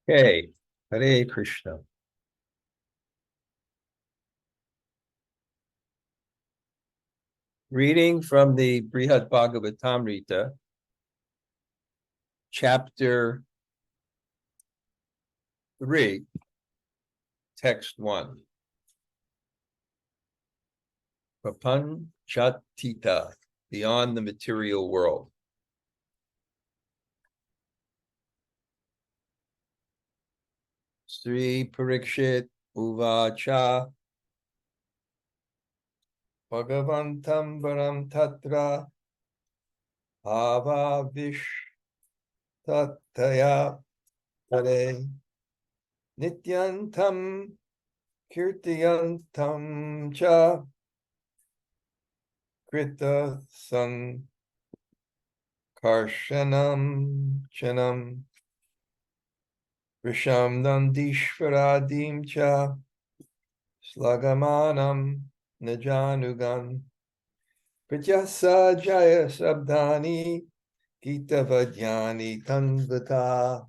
Okay, Hare Krishna. Reading from the Bṛhad-bhāgavatāmṛta, chapter 3, text 1. Prapañchatita, beyond the material world. Śrī Parīkṣit, uvāca, bhagavantaṁ tatra, bhāvāviṣṭatayā, nijānugān, kīrtayantaṁ ca, kṛta-saṅkarṣaṇam, bhṛśaṁ nandīśvarādīṁś, ślāghamānaṁ, nijānugān, prītyā sa-jaya-śabdāni, gīta-vādyāni, tanvataḥ,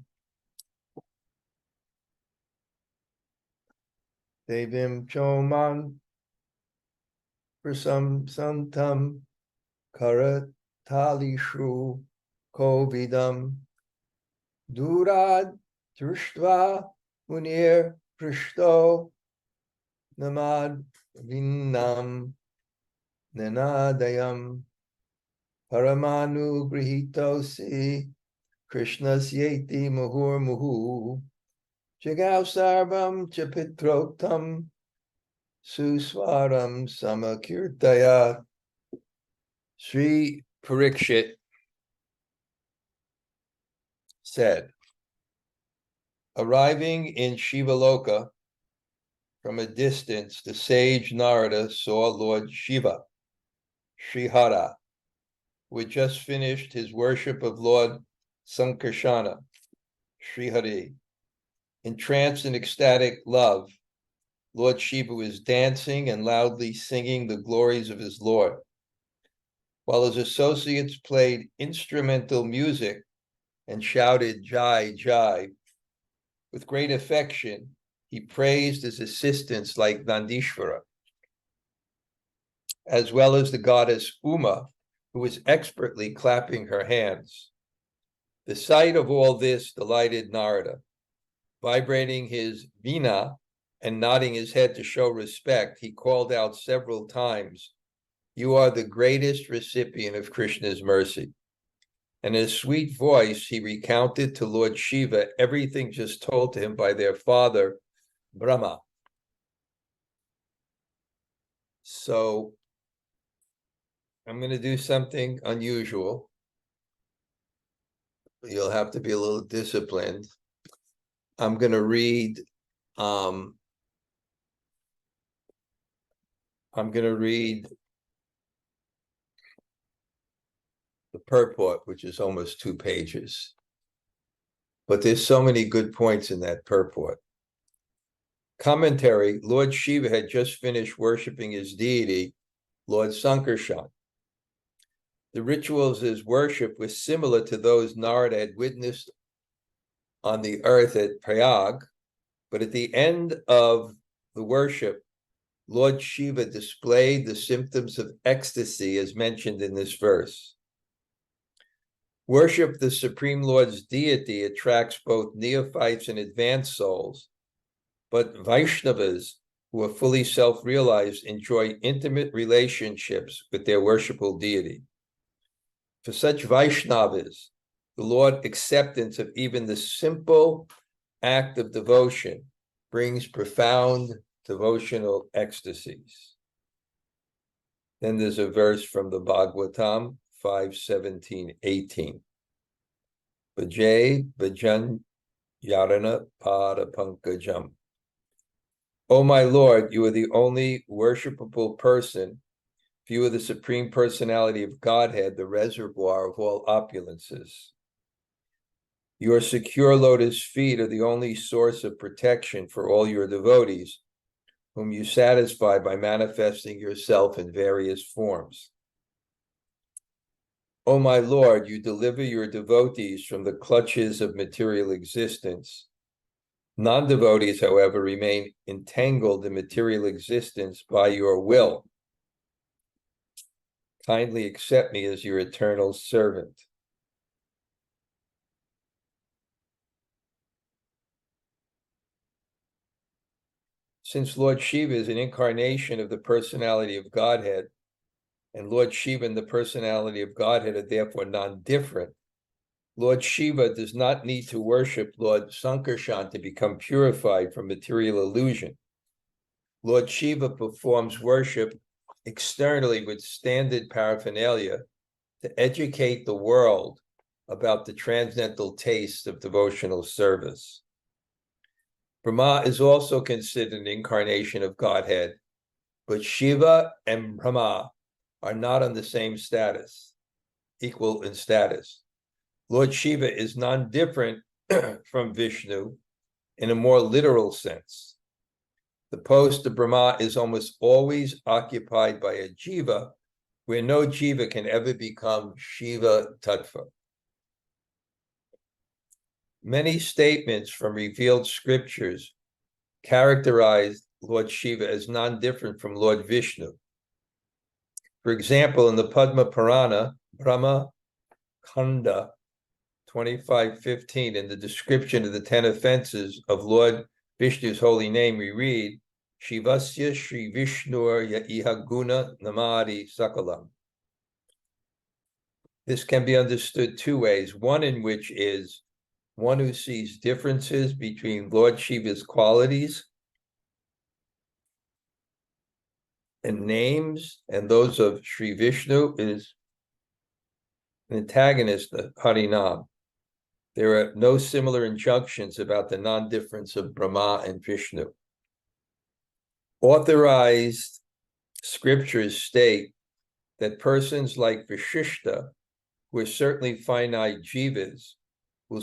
devīṁ comāṁ, praśaṁsantaṁ, kara-tālīṣu, kovidām, dūrād, dṛṣṭvā, pṛishto, namad vinnam, nenādayam, paramanugrihitāsi, Krishnasyeti muhurmuhu, jagau sarvam chapitrotam, su-svaraṁ samakirtaya. Śrī Parīkṣit said, arriving in Shivaloka from a distance, the sage Narada saw Lord Śiva, Śrī Hara, who had just finished his worship of Lord Saṅkarṣaṇa, Śrī Hari. Entranced in ecstatic love, Lord Śiva was dancing and loudly singing the glories of his Lord, while his associates played instrumental music and shouted Jai Jai. With great affection, he praised his assistants like Nandīśvara, as well as the goddess Uma, who was expertly clapping her hands. The sight of all this delighted Narada. Vibrating his vina and nodding his head to show respect, he called out several times, "You are the greatest recipient of Krishna's mercy." In his sweet voice, he recounted to Lord Śiva everything just told to him by their father, Brahma. So, I'm going to do something unusual. You'll have to be a little disciplined. I'm going to read the purport, which is almost 2 pages. But there's so many good points in that purport. Commentary: Lord Śiva had just finished worshiping his deity, Lord Saṅkarṣaṇa. The rituals of his worship were similar to those Narada had witnessed on the earth at Prayag, but at the end of the worship, Lord Śiva displayed the symptoms of ecstasy as mentioned in this verse. Worship the Supreme Lord's deity attracts both neophytes and advanced souls, but Vaishnavas, who are fully self-realized, enjoy intimate relationships with their worshipful deity. For such Vaishnavas, the Lord acceptance of even the simple act of devotion brings profound devotional ecstasies. Then there's a verse from the Bhagavatam 5:17-18. Bhajay bhajan yarana pada pankajam. O my Lord, you are the only worshipable person. You are the Supreme Personality of Godhead, the reservoir of all opulences. Your secure lotus feet are the only source of protection for all your devotees, whom you satisfy by manifesting yourself in various forms. O my Lord, you deliver your devotees from the clutches of material existence Non-devotees, however, remain entangled in material existence by your will. Kindly accept me as your eternal servant. Since Lord Śiva is an incarnation of the personality of Godhead, and Lord Śiva and the personality of Godhead are therefore non-different, Lord Śiva does not need to worship Lord Saṅkarṣaṇa to become purified from material illusion. Lord Śiva performs worship externally with standard paraphernalia to educate the world about the transcendental taste of devotional service. Brahma is also considered an incarnation of Godhead, but Shiva and Brahma are not on the same status, equal in status. Lord Shiva is non-different from Vishnu in a more literal sense. The post of Brahma is almost always occupied by a jiva, where no jiva can ever become Shiva tatra. Many statements from revealed scriptures characterize Lord Shiva as non-different from Lord Vishnu. For example, in the Padma Purana, Brahma Khanda 25:15, in the description of the 10 offenses of Lord Vishnu's holy name, we read, Shivasya Shri Vishnur ya iha guna namadi sakalam. This can be understood two ways, one in which is one who sees differences between Lord Shiva's qualities and names and those of Shri Vishnu is an antagonist of Harinam. There are no similar injunctions about the non-difference of Brahma and Vishnu. Authorized scriptures state that persons like Vasishtha, who are certainly finite jivas, will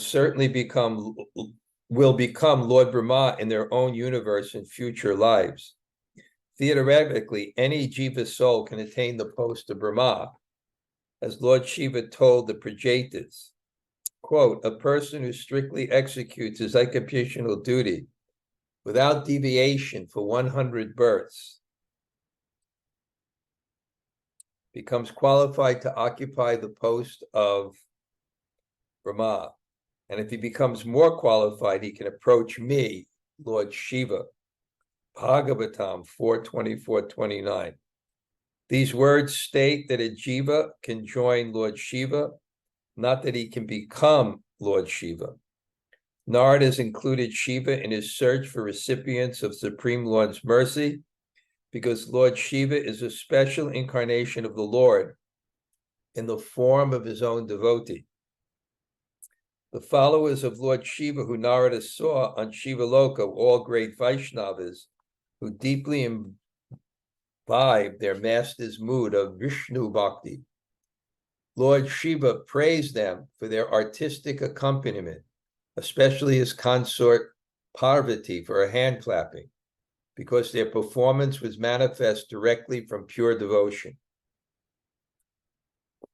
become Lord Brahma in their own universe in future lives. Theoretically, any jiva soul can attain the post of Brahma, as Lord Śiva told the Prajetas, quote, a person who strictly executes his occupational duty without deviation for 100 births becomes qualified to occupy the post of Brahma. And if he becomes more qualified, he can approach me, Lord Śiva. Bhāgavatāmṛta 4:24-29. These words state that a jiva can join Lord Śiva, not that he can become Lord Śiva. Narada has included Śiva in his search for recipients of Supreme Lord's mercy, because Lord Śiva is a special incarnation of the Lord in the form of his own devotee. The followers of Lord Śiva who Narada saw on Shiva Loka were all great Vaishnavas who deeply imbibed their master's mood of Vishnu Bhakti. Lord Śiva praised them for their artistic accompaniment, especially his consort Parvati for her hand clapping, because their performance was manifest directly from pure devotion.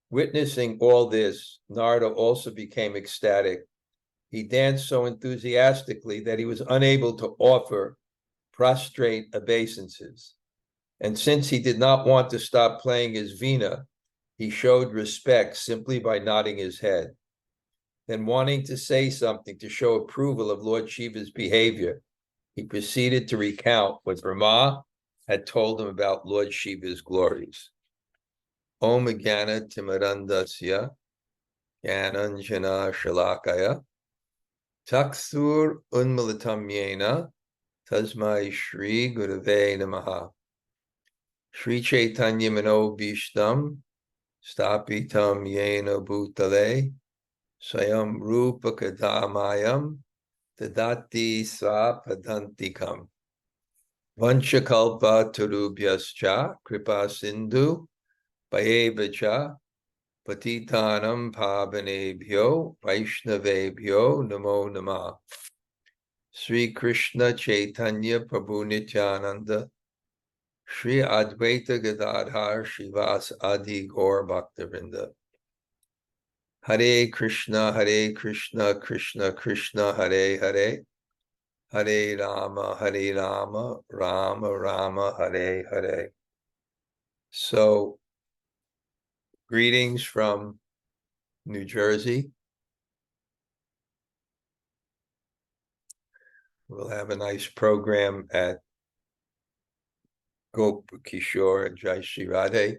Witnessing all this, Narada also became ecstatic. He danced so enthusiastically that he was unable to offer prostrate obeisances. And since he did not want to stop playing his veena, he showed respect simply by nodding his head. Then, wanting to say something to show approval of Lord Shiva's behavior, he proceeded to recount what Brahma had told him about Lord Shiva's glories. Om Jnana Timirandasya Jnananjana Shalakaya Taksur Unmilitam Yena Tasmai Shri Gurave Namaha Shri Chaitanya Manobhishtam Stapitam Yena Bhutale Swayam Rupa Kadamayam Tadati Svapadantikam Vanchakalpa Turubhyascha Kripa Sindhu Vayevacha Patitanam Pavanebhyo Vaishnavebhyo Namo Namah. Sri Krishna Chaitanya Prabhu Nityananda Sri Advaita Gadadhar Shivas Adi Gaur Bhaktivinoda. Hare Krishna Krishna Krishna Hare Hare Hare Rama, Rama Rama, Hare Hare. So, greetings from New Jersey. We'll have a nice program at Gopakishore and Jai Śrī Radhe,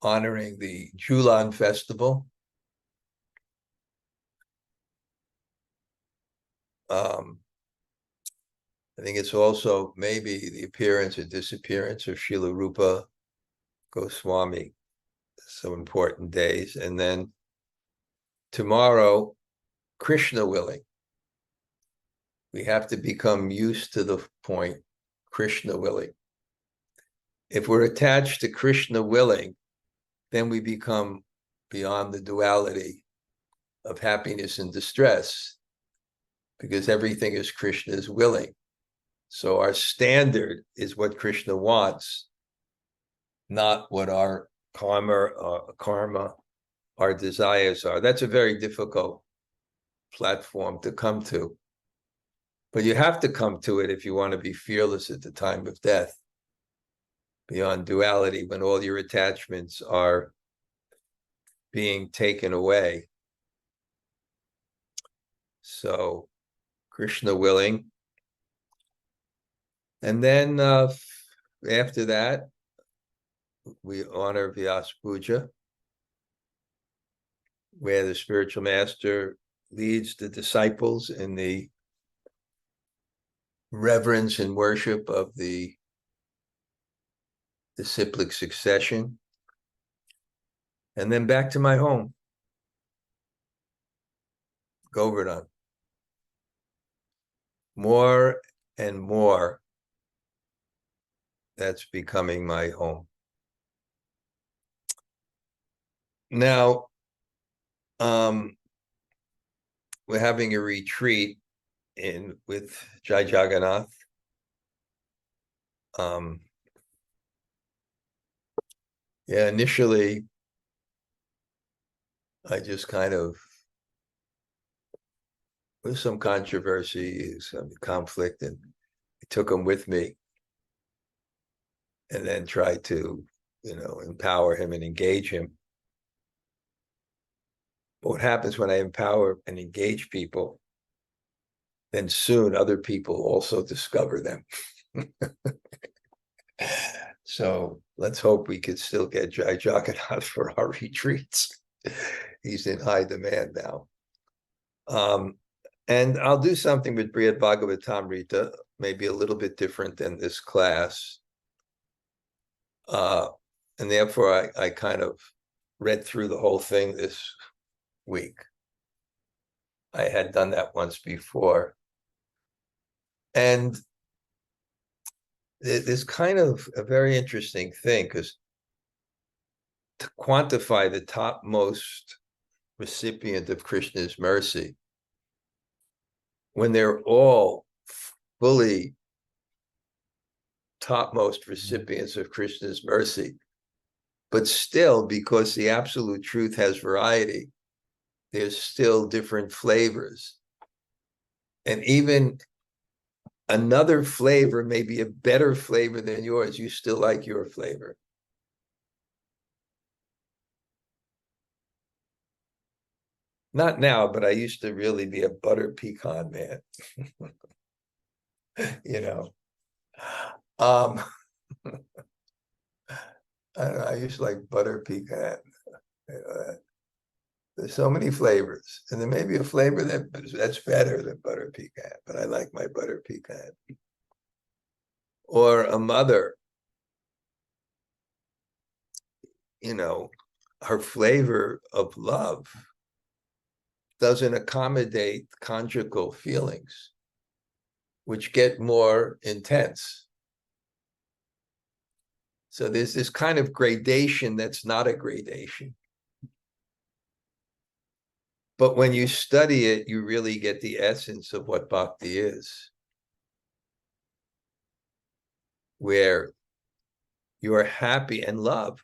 honoring the Julan festival. I think it's also maybe the appearance or disappearance of Srila Rupa Goswami, some important days. And then tomorrow, Krishna willing. We have to become used to the point, Krishna willing. If we're attached to Krishna willing, then we become beyond the duality of happiness and distress, because everything is Krishna's willing. So our standard is what Krishna wants, not what our karma, our desires are. That's a very difficult platform to come to. But you have to come to it if you want to be fearless at the time of death, beyond duality, when all your attachments are being taken away. So, Krishna willing. And then after that, we honor Vyasa Puja, where the spiritual master leads the disciples in the reverence and worship of the disciplic succession. And then back to my home, Govardhan. More and more, that's becoming my home. Now, we're having a retreat with Jai Jagannath. Initially, I just kind of, with some controversy, some conflict, and I took him with me, and then tried to, empower him and engage him. But what happens when I empower and engage people, then soon other people also discover them. So let's hope we could still get Jai Jagannath for our retreats. He's in high demand now. And I'll do something with Bṛhad-bhāgavatāmṛta, maybe a little bit different than this class. And therefore, I kind of read through the whole thing this week. I had done that once before. And there's kind of a very interesting thing, because to quantify the topmost recipient of Krishna's mercy, when they're all fully topmost recipients of Krishna's mercy, but still, because the absolute truth has variety, there's still different flavors. And even another flavor may be a better flavor than yours. You still like your flavor. Not now, but I used to really be a butter pecan man. I used to like butter pecan. There's so many flavors, and there may be a flavor that's better than butter pecan, but I like my butter pecan. Or a mother, her flavor of love doesn't accommodate conjugal feelings, which get more intense. So there's this kind of gradation that's not a gradation. But when you study it, you really get the essence of what bhakti is, where you are happy, and love,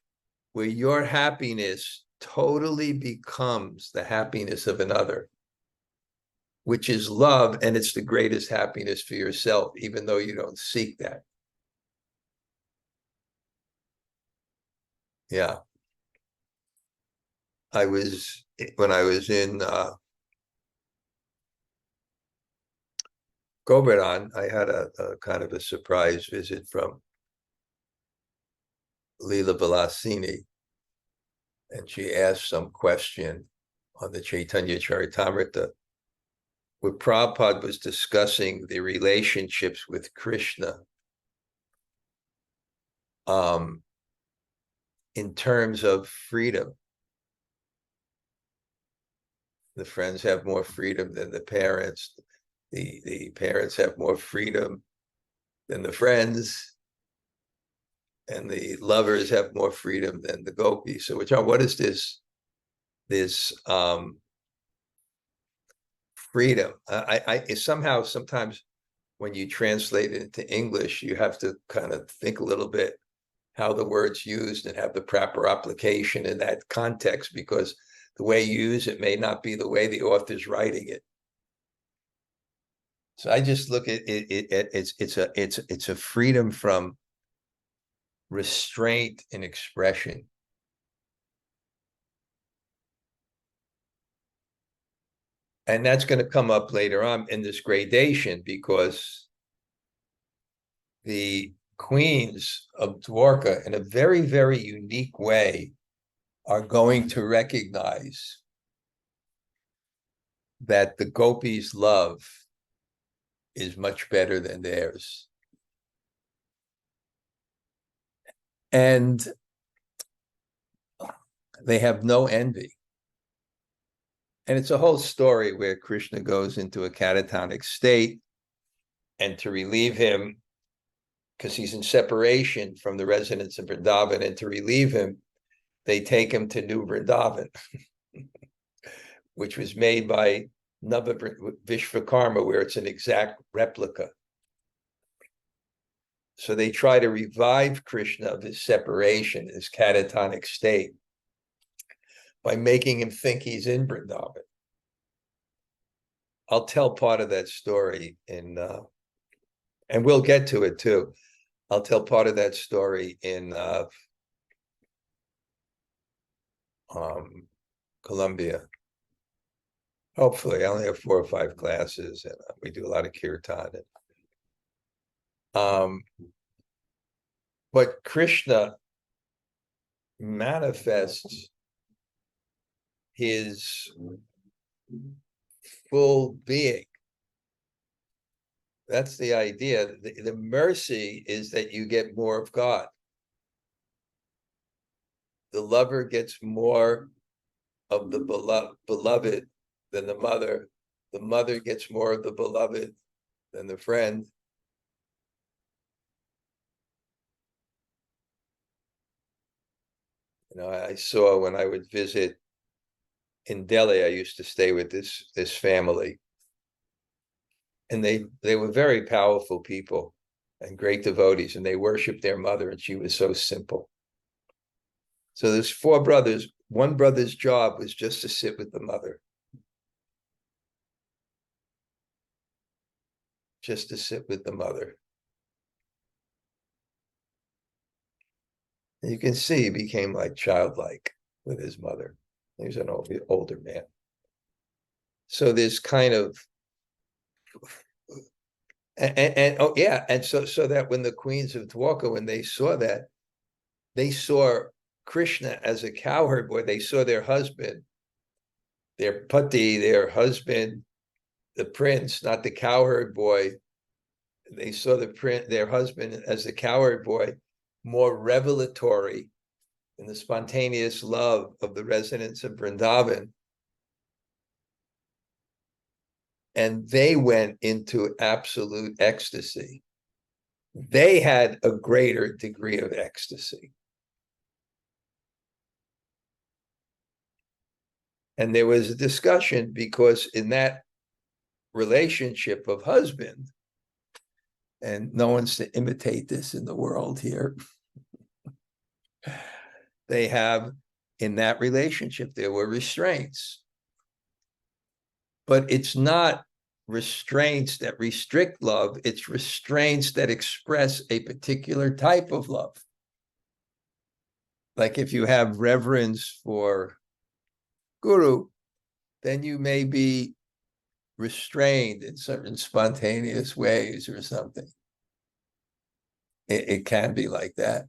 where your happiness totally becomes the happiness of another, which is love, and it's the greatest happiness for yourself, even though you don't seek that. Yeah. When I was in Govardhan, I had a kind of a surprise visit from Leela Vilasini, and she asked some question on the Chaitanya Charitamrita, where Prabhupada was discussing the relationships with Krishna in terms of freedom. The friends have more freedom than the parents. The parents have more freedom than the friends, and the lovers have more freedom than the gopis. So, what is this freedom? I somehow, sometimes when you translate it into English, you have to kind of think a little bit how the word's used and have the proper application in that context, because the way you use it may not be the way the author's writing it. So I just look at it, it's a freedom from restraint and expression. And that's going to come up later on in this gradation, because the queens of Dwarka, in a very, very unique way, are going to recognize that the gopis' love is much better than theirs. And they have no envy. And it's a whole story where Krishna goes into a catatonic state, and to relieve him, because he's in separation from the residents of Vrindavan, and to relieve him, they take him to New Vrindavan, which was made by Nava Vishvakarma, where it's an exact replica. So they try to revive Krishna of his separation, his catatonic state, by making him think he's in Vrindavan. I'll tell part of that story in, and we'll get to it too. I'll tell part of that story in Colombia. Hopefully, I only have 4 or 5 classes, and we do a lot of kirtan. But Krishna manifests his full being. That's the idea. The mercy is that you get more of God. The lover gets more of the beloved than the mother. The mother gets more of the beloved than the friend. You know, I saw when I would visit in Delhi, I used to stay with this family, and they were very powerful people and great devotees, and they worshiped their mother, and she was so simple. So there's 4 brothers. One brother's job was just to sit with the mother. Just to sit with the mother. And you can see he became like childlike with his mother. He was an older man. So this kind of, and oh yeah, and so that when the queens of Dwarka, when they saw that, they saw Krishna as a cowherd boy. They saw their husband, their pati, their husband, the prince, not the cowherd boy. They saw their husband as the cowherd boy, more revelatory in the spontaneous love of the residents of Vrindavan. And they went into absolute ecstasy. They had a greater degree of ecstasy. And there was a discussion, because in that relationship of husband, and no one's to imitate this in the world here, they have, in that relationship, there were restraints. But it's not restraints that restrict love. It's restraints that express a particular type of love. Like if you have reverence for Guru, then you may be restrained in certain spontaneous ways or something. It can be like that.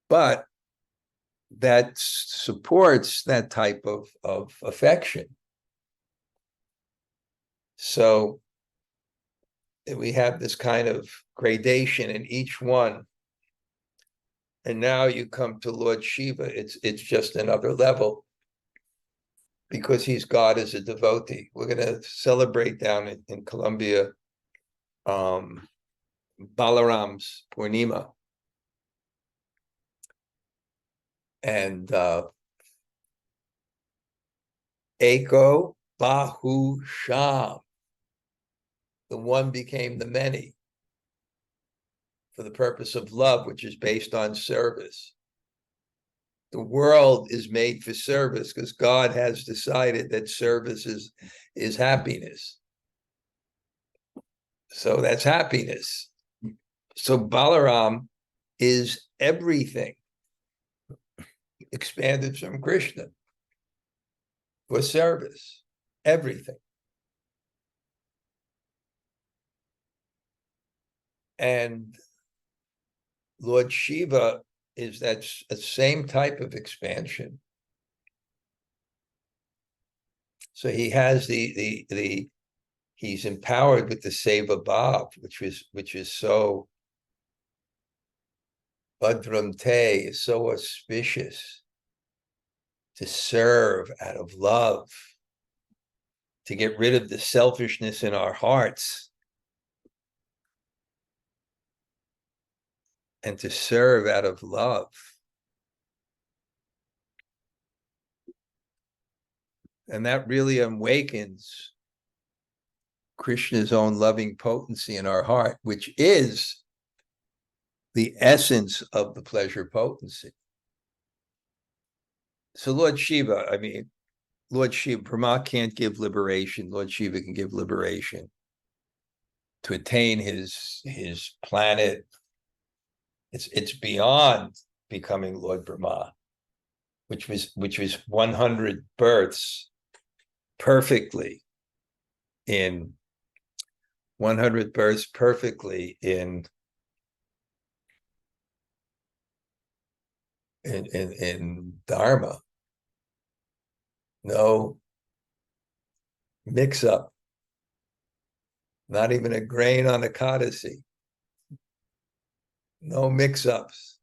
But that supports that type of affection. So we have this kind of gradation in each one. And now you come to Lord Shiva, it's just another level, because he's God as a devotee. We're going to celebrate down in Colombia Balaram's Purnima. And Eko Bahu-sham, the one became the many, for the purpose of love, which is based on service. The world is made for service because God has decided that service is happiness. So that's happiness. So Balaram is everything expanded from Krishna for service, everything. And Lord Shiva is that same type of expansion. So he has he's empowered with the seva bhav, which is so bhadram te, is so auspicious, to serve out of love, to get rid of the selfishness in our hearts, and to serve out of love. And that really awakens Krishna's own loving potency in our heart, which is the essence of the pleasure potency. So Lord Shiva, Brahma can't give liberation. Lord Shiva can give liberation. To attain his planet, it's beyond becoming Lord Brahma, which was 100 births perfectly in 100 births perfectly in Dharma. No mix-up, not even a grain on Ekadasi. No mix-ups,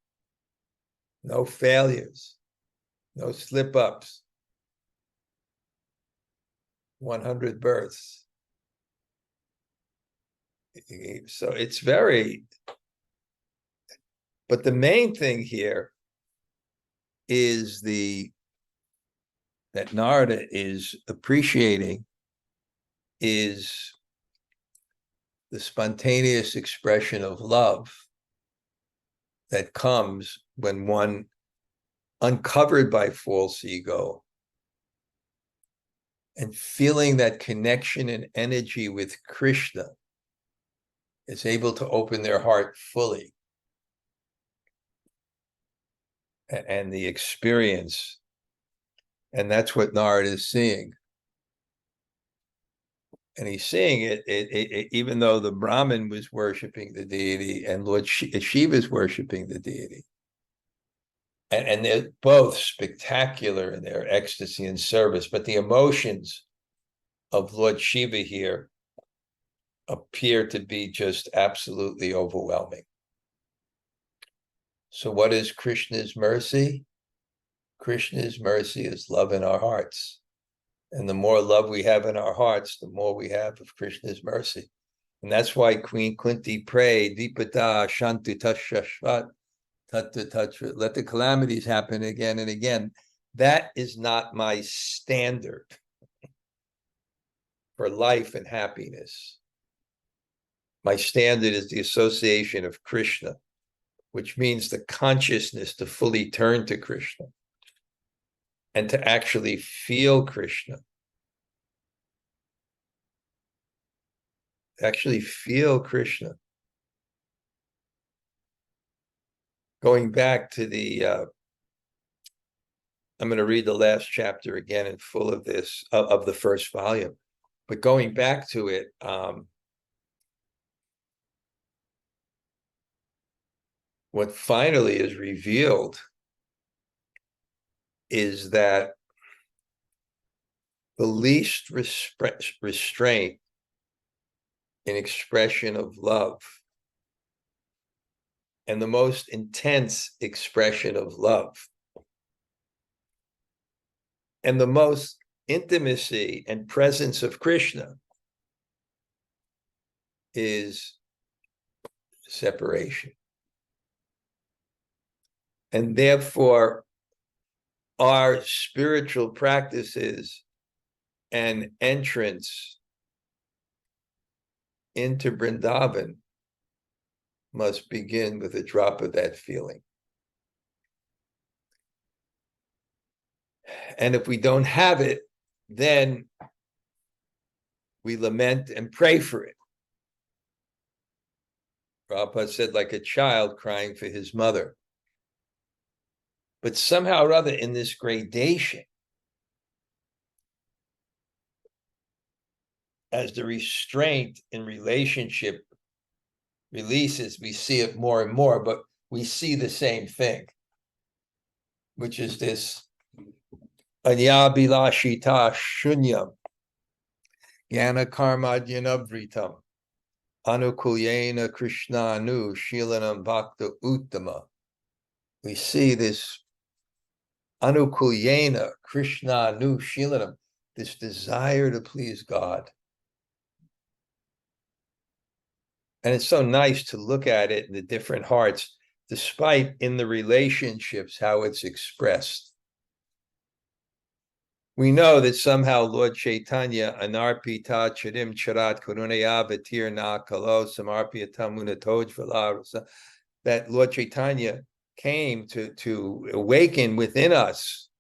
no failures, no slip-ups. 100 births. So it's very, but the main thing here is that Narada is appreciating is the spontaneous expression of love that comes when one, uncovered by false ego and feeling that connection and energy with Krishna, is able to open their heart fully. And the experience, and that's what Narada is seeing. And he's seeing it even though the Brahmin was worshiping the deity and Lord Shiva is worshiping the deity. And they're both spectacular in their ecstasy and service, but the emotions of Lord Shiva here appear to be just absolutely overwhelming. So what is Krishna's mercy? Krishna's mercy is love in our hearts. And the more love we have in our hearts, the more we have of Krishna's mercy. And that's why Queen Kunti prayed, Vipata Shantu Tashashvat Tatra, let the calamities happen again and again. That is not my standard for life and happiness. My standard is the association of Krishna, which means the consciousness to fully turn to Krishna and to actually feel Krishna. actually feel Krishna. Going back to the, I'm going to read the last chapter again in full of this, of the first volume, but going back to it, what finally is revealed is that the least restraint in expression of love and the most intense expression of love and the most intimacy and presence of Krishna is separation. And therefore, our spiritual practices and entrance into Vrindavan must begin with a drop of that feeling. And if we don't have it, then we lament and pray for it. Prabhupada said, like a child crying for his mother. But somehow or other, in this gradation, as the restraint in relationship releases, we see it more and more, but we see the same thing, which is this anyabhilashita shunyam, jnana karmadhyanavritam, anukulyena krishnanu shilanam bhakta uttama. We see this anukulyena krishnanu shilanam, this desire to please God. And it's so nice to look at it in the different hearts, despite in the relationships, how it's expressed. We know that somehow Lord Chaitanya, anarpita charim charat karunaya vatir na kalo samarpyatam munatojvala, that Lord Chaitanya came to awaken within us,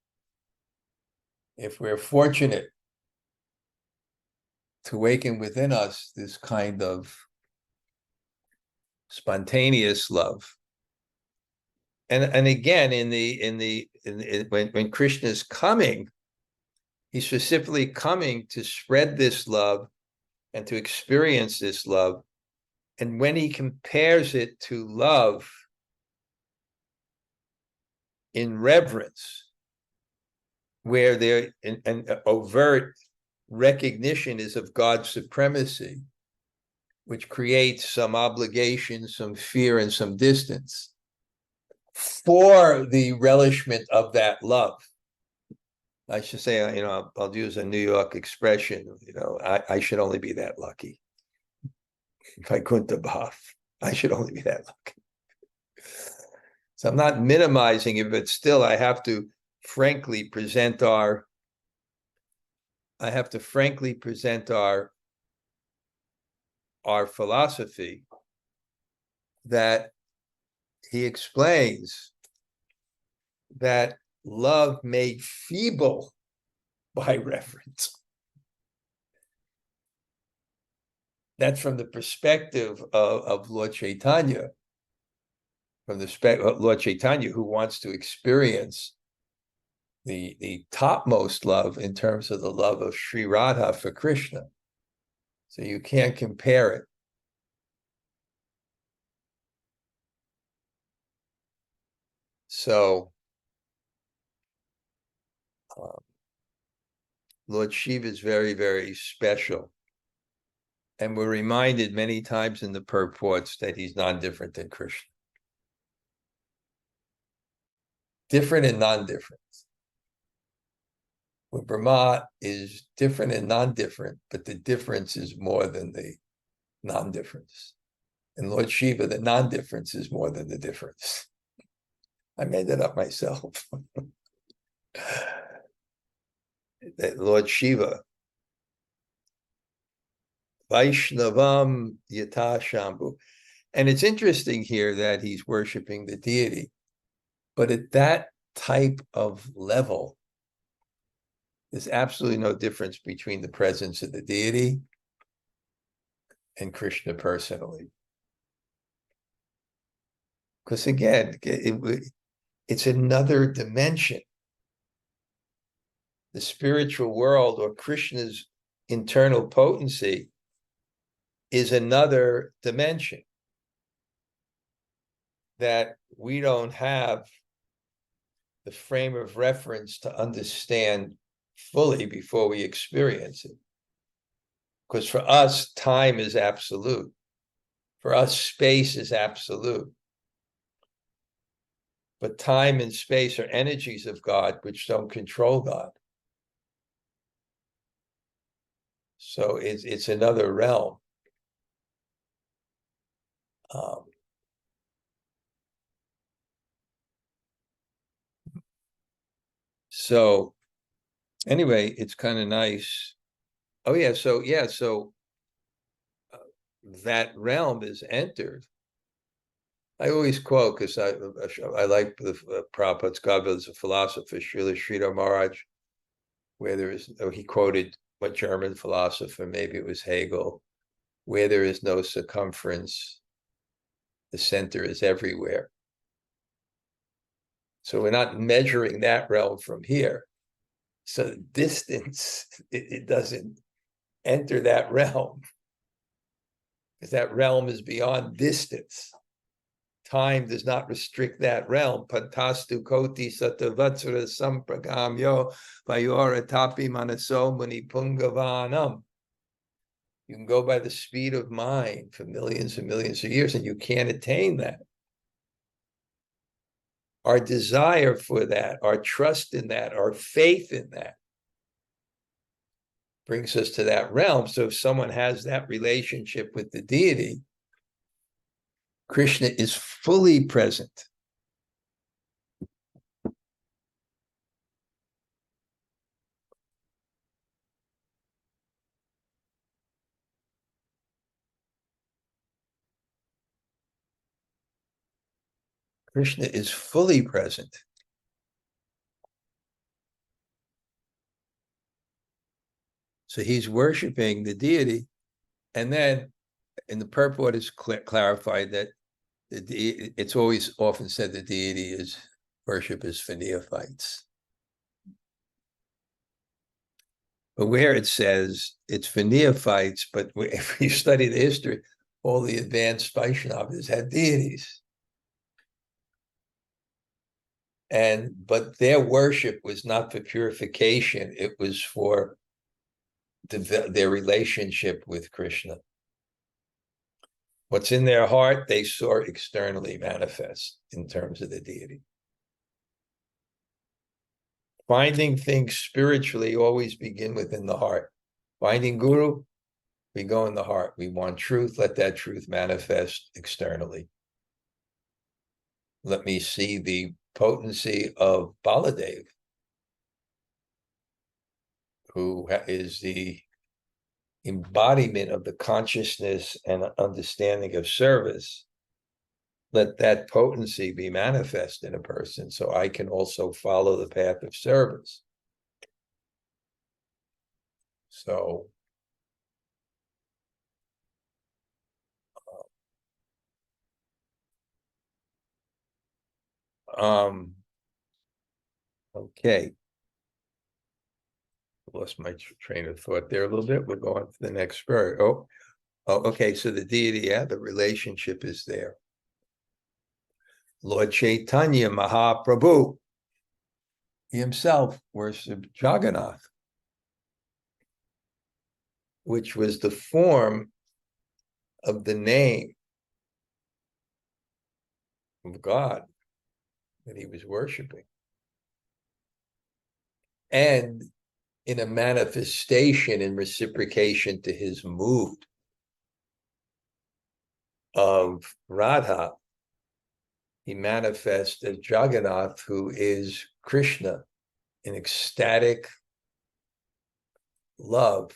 if we're fortunate, to awaken within us this kind of spontaneous love. And again, when Krishna is coming, he's specifically coming to spread this love and to experience this love. And when he compares it to love in reverence, where there an overt recognition is of God's supremacy, which creates some obligation, some fear, and some distance for the relishment of that love. I should say, I'll use a New York expression, I should only be that lucky. Vaikuntha, I should only be that lucky. So I'm not minimizing it, but still I have to frankly present our philosophy, that he explains that love made feeble by reverence. That's from the perspective of Lord Chaitanya, from the perspective of Lord Chaitanya, who wants to experience the topmost love in terms of the love of Sri Radha for Krishna. So you can't compare it. So Lord Shiva is very, very special. And we're reminded many times in the purports that he's non-different than Krishna. Different and non-different. Well, Brahma is different and non-different, but the difference is more than the non-difference. And Lord Shiva, the non-difference is more than the difference. I made that up myself. That Lord Shiva, Vaishnavam Yata Shambhu. And it's interesting here that he's worshiping the deity, but at that type of level, there's absolutely no difference between the presence of the deity and Krishna personally. Because again, it's another dimension. The spiritual world, or Krishna's internal potency, is another dimension that we don't have the frame of reference to understand fully before we experience it. Because for us, time is absolute. For us, space is absolute. But time and space are energies of God which don't control God. So it's another realm. So anyway, it's kind of nice. Oh yeah, so that realm is entered. I always quote, because I like the Prabhupada's God, as a philosopher, Srila Maharaj, where he quoted what German philosopher, maybe it was Hegel, where there is no circumference, the center is everywhere. So we're not measuring that realm from here. So distance, it doesn't enter that realm, because that realm is beyond distance. Time does not restrict that realm. Pantastu koti satavatsura sampragamyo vayora tapi manaso muni pungavanam. You can go by the speed of mind for millions and millions of years, and you can't attain that. Our desire for that, our trust in that, our faith in that brings us to that realm. So if someone has that relationship with the deity, Krishna is fully present. Krishna is fully present. So he's worshiping the deity. And then in the purport is clarified that it's always often said the deity is worship is for neophytes. But where it says it's for neophytes, but if you study the history, all the advanced Vaishnavas had deities. But their worship was not for purification, it was for their relationship with Krishna. What's in their heart, they saw externally manifest in terms of the deity. Finding things spiritually always begin within the heart. Finding Guru, we go in the heart. We want truth, let that truth manifest externally. Let me see the potency of Baladev, who is the embodiment of the consciousness and understanding of service. Let that potency be manifest in a person, so I can also follow the path of service. So okay. Lost my train of thought there a little bit. We're going to the next verse. Oh, okay. So the deity, yeah, the relationship is there. Lord Chaitanya Mahaprabhu, he himself worshipped Jagannath, which was the form of the name of God that he was worshiping. And in a manifestation in reciprocation to his mood of Radha, he manifests as Jagannath, who is Krishna, in ecstatic love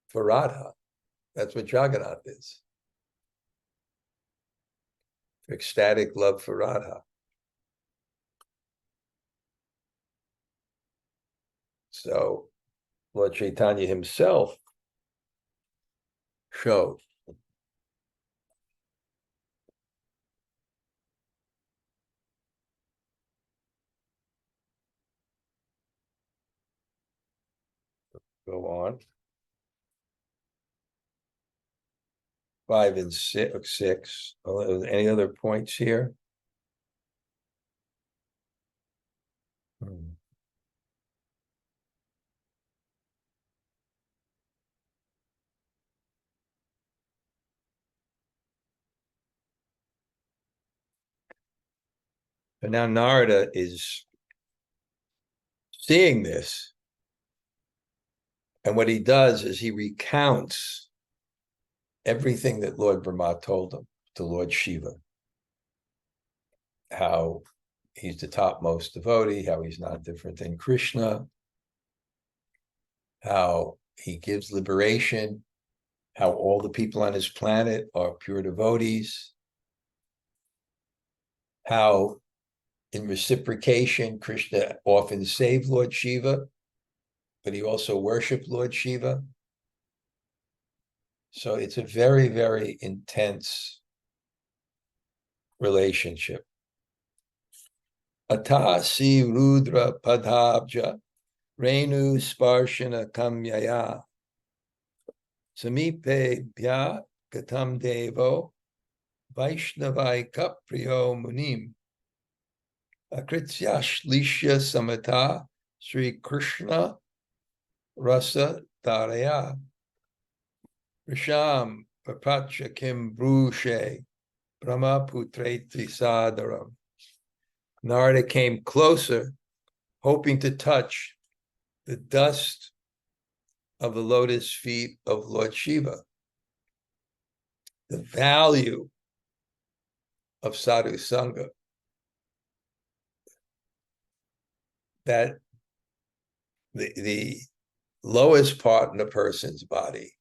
for Radha. That's what Jagannath is. Ecstatic love for Radha. So Lord Chaitanya himself showed Go on. 5 and 6. Any other points here? But now Narada is seeing this, and what he does is he recounts everything that Lord Brahma told him to Lord Shiva. How he's the topmost devotee, how he's not different than Krishna, how he gives liberation, how all the people on his planet are pure devotees, how in reciprocation, Krishna often saved Lord Shiva, but he also worshiped Lord Shiva. So it's a very, very intense relationship. Atasi Rudra Padabja Renu Sparshana Kamyaya Samipe Bhya Gatam Devo Vaishnavai Kapriyo Munim Akritya Shlishya Samata Sri Krishna Rasa Dharaya Bṛhśaṁ Papacha Kim Brushe Brahma Putreti Sadaram. Narada came closer, hoping to touch the dust of the lotus feet of Lord Shiva. The value of sadhu sangha, that the lowest part in a person's body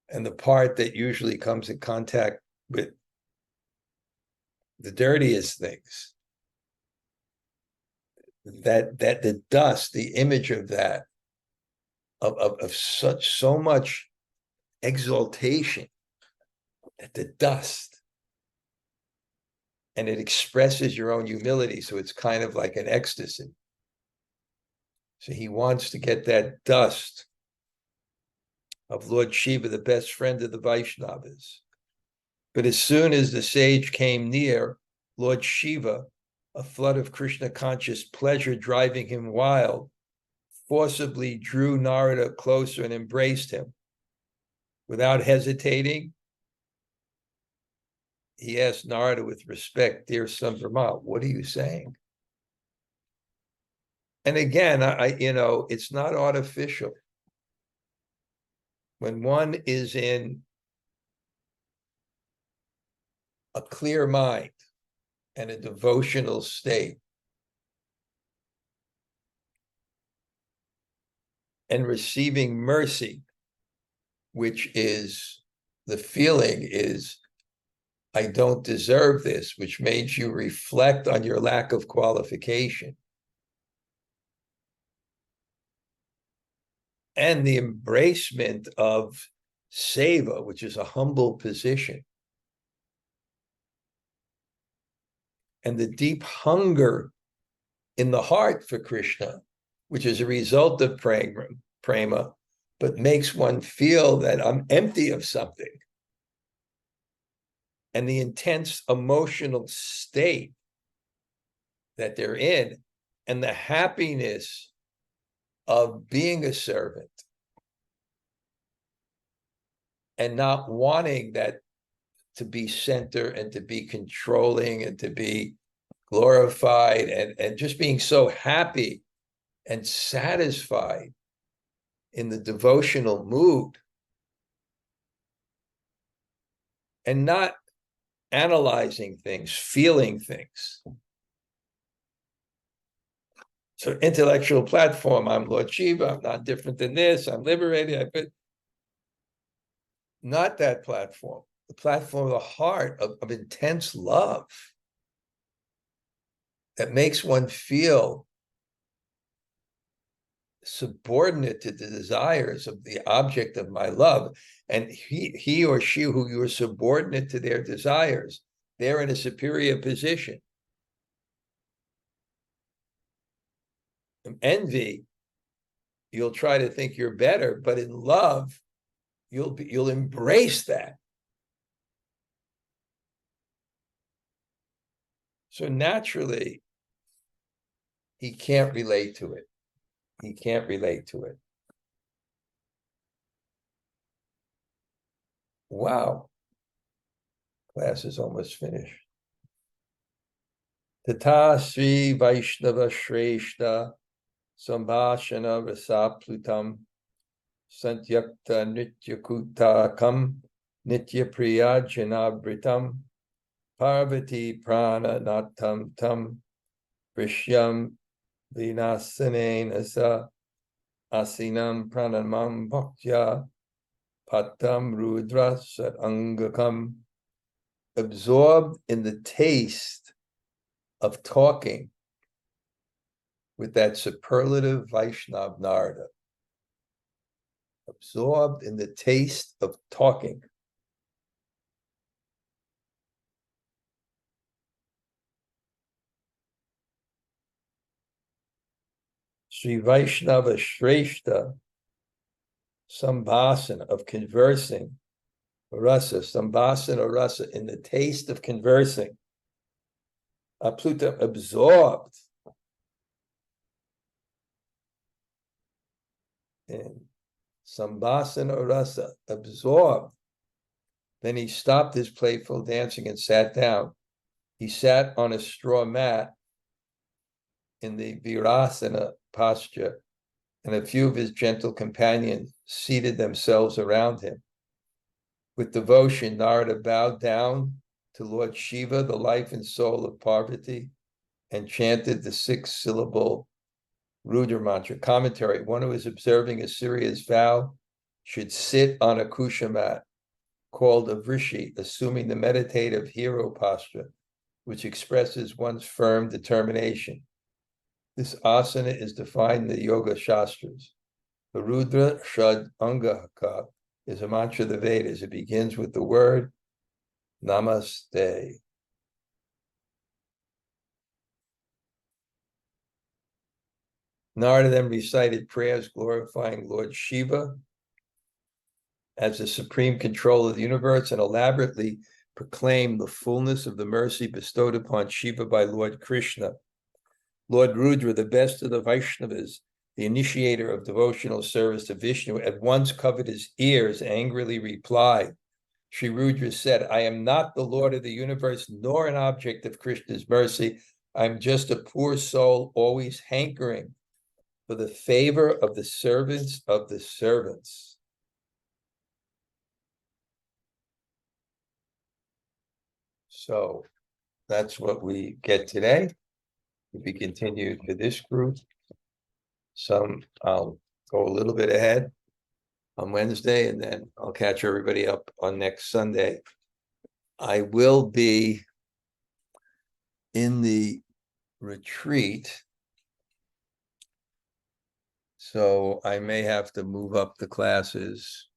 and the part that usually comes in contact with the dirtiest things, that the dust, the image of that, of so much exaltation at the dust, and it expresses your own humility, so it's kind of like an ecstasy. So he wants to get that dust of Lord Shiva, the best friend of the Vaishnavas. But as soon as the sage came near, Lord Shiva, a flood of Krishna conscious pleasure driving him wild, forcibly drew Narada closer and embraced him. Without hesitating, he asked Narada with respect, "Dear son Brahma, what are you saying?" And again, it's not artificial. When one is in a clear mind and a devotional state, and receiving mercy, which is, the feeling is, I don't deserve this, which made you reflect on your lack of qualification. And the embracement of seva, which is a humble position. And the deep hunger in the heart for Krishna, which is a result of prema, but makes one feel that I'm empty of something. And the intense emotional state that they're in, and the happiness of being a servant, and not wanting that to be center and to be controlling and to be glorified, and just being so happy and satisfied in the devotional mood, and not analyzing things, feeling things. So intellectual platform, I'm Lord Shiva, I'm not different than this, I'm liberated. Not that platform. The platform of the heart, of intense love, that makes one feel subordinate to the desires of the object of my love. And he or she who you are subordinate to their desires, they're in a superior position. Envy you'll try to think you're better, but in love, you'll embrace that. So naturally, he can't relate to it. He can't relate to it. Wow. Class is almost finished. Tata Sri Vaishnava Shreshta Sambhashana Rasaplutam Santyakta Nityakutakam Nityapriya Janabritam Parvati Prana Natam Tam Vṛṣaṁ Vinasanena Sa Asinam Pranamam Bhaktya Patam Rudra Satangakam. Absorbed in the taste of talking with that superlative Vaishnav Narada. Absorbed in the taste of talking. Sri Vaishnava Shreshta Sambhasana of conversing, rasa, sambhasana rasa, in the taste of conversing. Apluta, absorbed in sambhasana rasa, absorbed. Then he stopped his playful dancing and sat down. He sat on a straw mat in the virasana posture, and a few of his gentle companions seated themselves around him. With devotion, Narada bowed down to Lord Shiva, the life and soul of Parvati, and chanted the 6-syllable Rudra mantra. Commentary: one who is observing a serious vow should sit on a kusha mat called a vrishi, assuming the meditative hero posture, which expresses one's firm determination. This asana is defined in the Yoga Shastras. The Rudra Shad Angaka is a mantra of the Vedas. It begins with the word Namaste. Narada then recited prayers glorifying Lord Shiva as the supreme controller of the universe and elaborately proclaimed the fullness of the mercy bestowed upon Shiva by Lord Krishna. Lord Rudra, the best of the Vaishnavas, the initiator of devotional service to Vishnu, at once covered his ears, angrily replied. Sri Rudra said, I am not the Lord of the universe, nor an object of Krishna's mercy. I'm just a poor soul, always hankering for the favor of the servants of the servants. So that's what we get today. We continue to this group. I'll go a little bit ahead on Wednesday, and then I'll catch everybody up on next Sunday. I will be in the retreat, so I may have to move up the classes.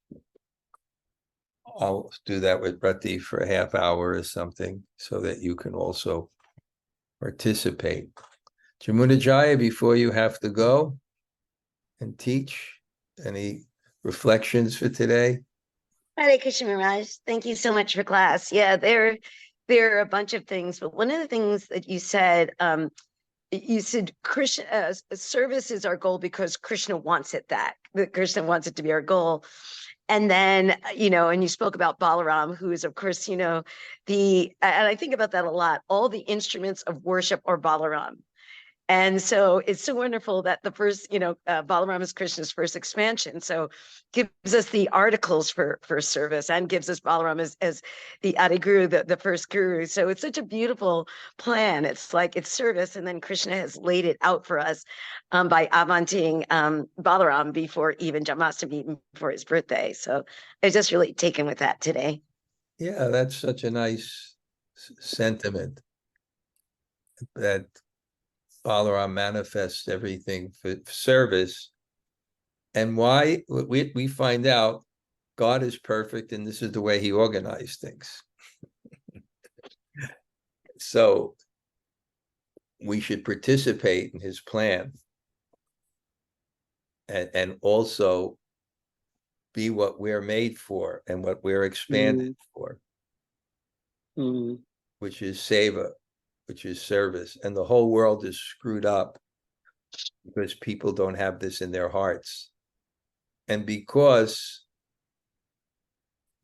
I'll do that with Brati for a half hour or something, so that you can also participate. Jamuna Jaya, before you have to go and teach, any reflections for today? Hare Krishna Maharaj, thank you so much for class. Yeah, there are a bunch of things, but one of the things that you said Krishna service is our goal because Krishna wants it that Krishna wants it to be our goal. And then, and you spoke about Balaram, who is, of course, and I think about that a lot. All the instruments of worship are Balaram. And so it's so wonderful that the first, Balaram is Krishna's first expansion. So gives us the articles for service and gives us Balaram as the Adi Guru, the first guru. So it's such a beautiful plan. It's like it's service. And then Krishna has laid it out for us by avanting Balaram before even Janmashtami, before his birthday. So I was just really taken with that today. Yeah, that's such a nice sentiment, that Balaram manifests everything for service. And why? We find out God is perfect, and this is the way he organized things. So we should participate in his plan. and also be what we're made for and what we're expanded for, which is seva, which is service. And the whole world is screwed up because people don't have this in their hearts. And because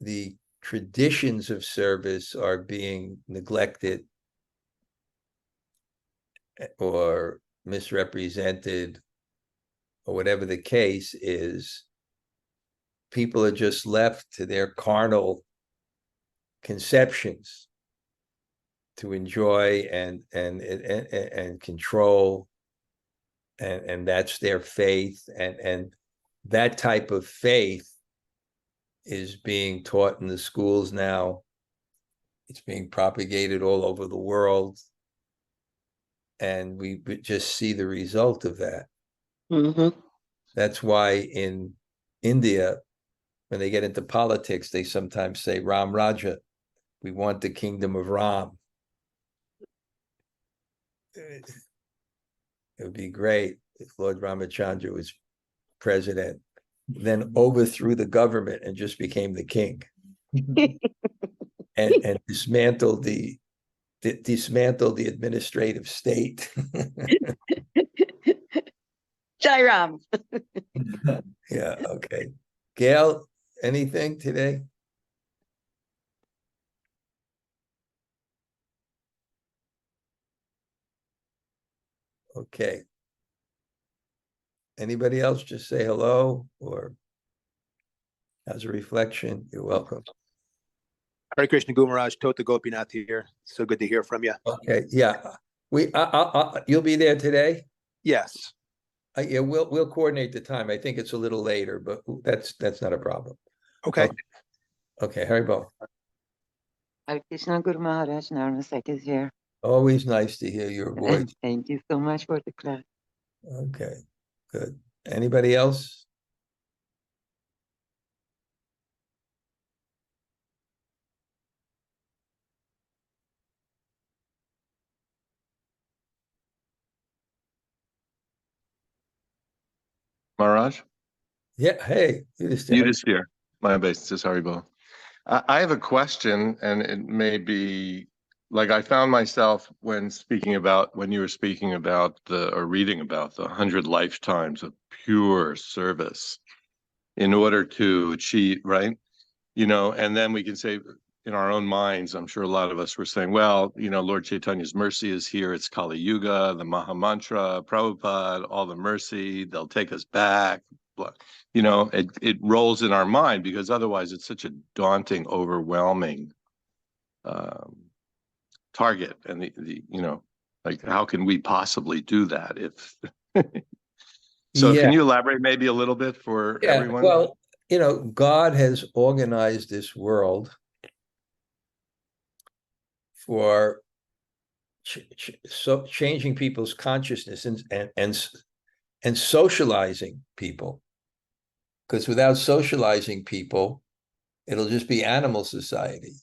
the traditions of service are being neglected or misrepresented, or whatever the case is, people are just left to their carnal conceptions to enjoy and control, and that's their faith, and that type of faith is being taught in the schools now. It's being propagated all over the world, and we just see the result of that. That's why in India, when they get into politics, they sometimes say Ram Raja. We want the kingdom of Ram. It would be great if Lord Ramachandra was president, then overthrew the government and just became the king, and dismantled the administrative state. Jai Ram. Yeah, okay. Gail, anything today? Okay. Anybody else just say hello or as a reflection? You're welcome. Hare Krishna Gumaraj, Tota Gopinath here. So good to hear from you. Okay, yeah. You'll be there today? Yes. Yeah, we'll coordinate the time. I think it's a little later, but that's not a problem. Okay. Okay, Haribol. Hare Krishna Guru Maharaj, Narmasek is here. Always nice to hear your voice. Thank you so much for the class. Okay, good. Anybody else? Maharaj? Yeah, hey, you just here. My base is Haribo. I have a question, and it may be like I found myself when you were speaking about reading about the 100 lifetimes of pure service in order to achieve, right? And then we can say in our own minds, I'm sure a lot of us were saying, well, Lord Chaitanya's mercy is here. It's Kali Yuga, the Maha Mantra, Prabhupada, all the mercy, they'll take us back. It rolls in our mind because otherwise it's such a daunting, overwhelming target. And like, how can we possibly do that if so Yeah. Can you elaborate maybe a little bit for everyone? Well, God has organized this world for changing people's consciousness and socializing people. Because without socializing people, it'll just be animal society.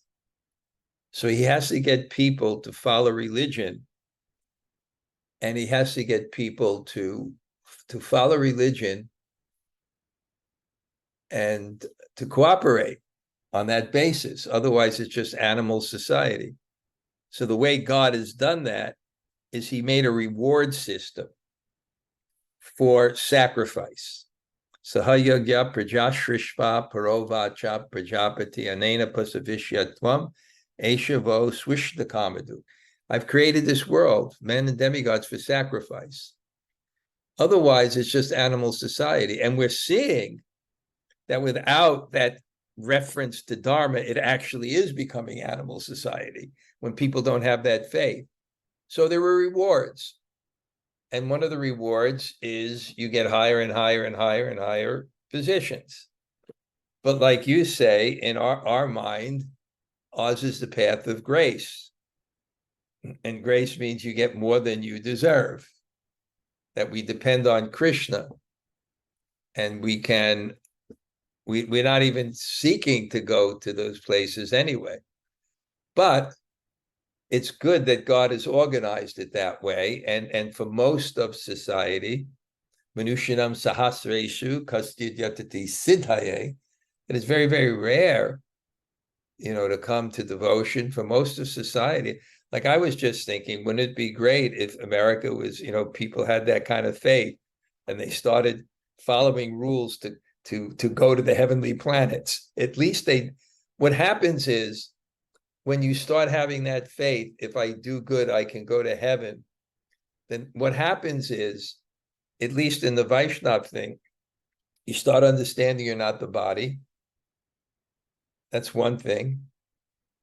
So he has to get people to follow religion, and he has to get people to follow religion and to cooperate on that basis. Otherwise, it's just animal society. So the way God has done that is he made a reward system for sacrifice. Sahayagya prajashrishva parovacha prajapati anena pasavishyatvam eshavo swishtakamadu. I've created this world, men and demigods, for sacrifice. Otherwise, it's just animal society. And we're seeing that without that reference to Dharma, it actually is becoming animal society when people don't have that faith. So there are rewards. And one of the rewards is you get higher and higher and higher and higher positions. But like you say, in our mind, ours is the path of grace. And grace means you get more than you deserve. That we depend on Krishna. And we're not even seeking to go to those places anyway. But it's good that God has organized it that way. And for most of society, Manushanam sahasreshu kastid yatati siddhaye. It is very, very rare, to come to devotion for most of society. Like I was just thinking, wouldn't it be great if America was, people had that kind of faith and they started following rules to go to the heavenly planets. At least what happens is when you start having that faith, if I do good, I can go to heaven. Then what happens is, at least in the Vaishnava thing, you start understanding you're not the body. That's one thing.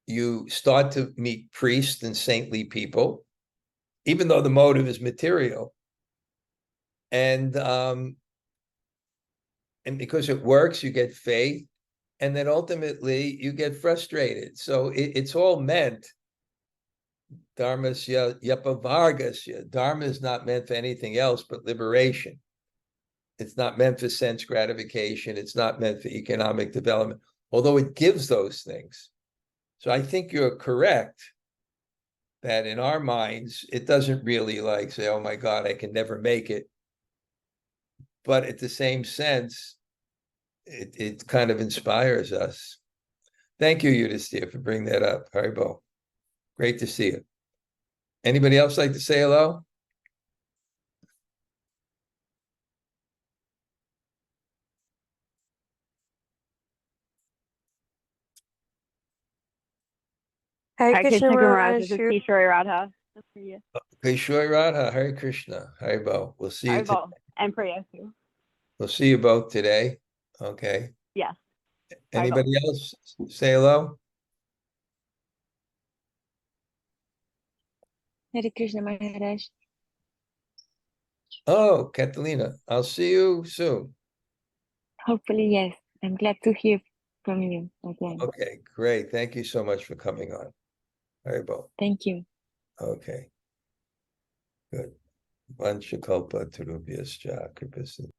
You start to meet priests and saintly people, even though the motive is material. And because it works, you get faith, and then ultimately you get frustrated. So it's all meant. Dharmasya yapavargasya. Dharma is not meant for anything else but liberation. It's not meant for sense gratification. It's not meant for economic development, although it gives those things. So I think you're correct that in our minds, it doesn't really say, oh my God, I can never make it. But at the same sense, it kind of inspires us. Thank you, Yudhisthira, for bringing that up. Haribo. Great to see you. Anybody else like to say hello? Hare Hare Krishna Krishna Guru Maharaj. Maharaj, this is Śrī Radha. That's for you. Okay, Śrī Radha, Hare Krishna, Haribo. We'll see you. Haribo. And Priya too. We'll see you both today. Okay. Yes. Anybody else say hello? Hare Krishna Maharaj. Oh, Catalina, I'll see you soon. Hopefully, yes. I'm glad to hear from you again. Okay, great. Thank you so much for coming on. Haribo. Thank you. Okay. Good. Vanchakalpa tarubhyascha kripasin.